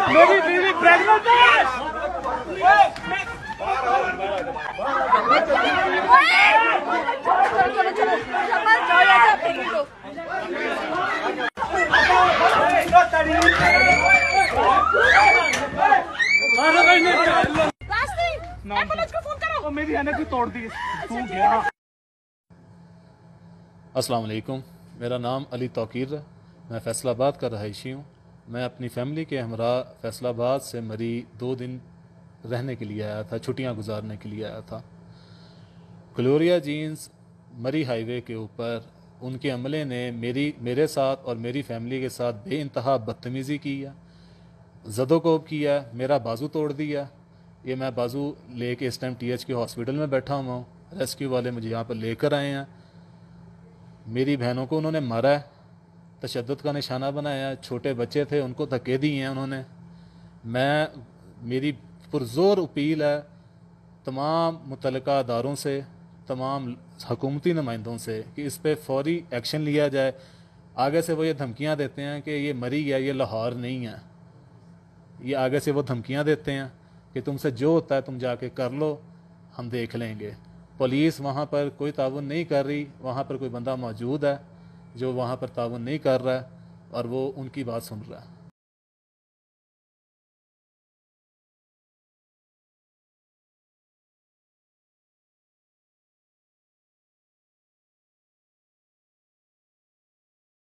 मेरी बीवी प्रेग्नेंट है। मेरी ऐनक भी तोड़ दी। अस्सलाम वालेकुम, मेरा नाम अली तौकीर है। मैं फैसलाबाद का रहायशी हूँ। मैं अपनी फ़ैमिली के हमरा फैसलाबाद से मरी 2 दिन रहने के लिए आया था, छुट्टियाँ गुजारने के लिए आया था। ग्लोरिया जीन्स मरी हाईवे के ऊपर उनके अमले ने मेरे साथ और मेरी फ़ैमिली के साथ बेइंतहा बदतमीज़ी की है, ज़दोकोब किया, मेरा बाजू तोड़ दिया। ये मैं बाजू लेके इस टाइम TH के हॉस्पिटल में बैठा हुआ हूँ। रेस्क्यू वाले मुझे यहाँ पर लेकर आए हैं। मेरी बहनों को उन्होंने मारा है, तशद्दुद का निशाना बनाया है, छोटे बच्चे थे उनको धक्के दिए हैं उन्होंने। मेरी पुरज़ोर अपील है तमाम मुतल्लिका अदारों से, तमाम हुकूमती नुमाइंदों से कि इस पर फौरी एक्शन लिया जाए। आगे से वो ये धमकियाँ देते हैं कि ये मरी है, ये लाहौर नहीं है। ये आगे से वो धमकियाँ देते हैं कि तुमसे जो होता है तुम जाके कर लो, हम देख लेंगे। पुलिस वहाँ पर कोई ताउन नहीं कर रही। वहाँ पर कोई बंदा मौजूद है जो वहाँ पर ताउन नहीं कर रहा है और वो उनकी बात सुन रहा है।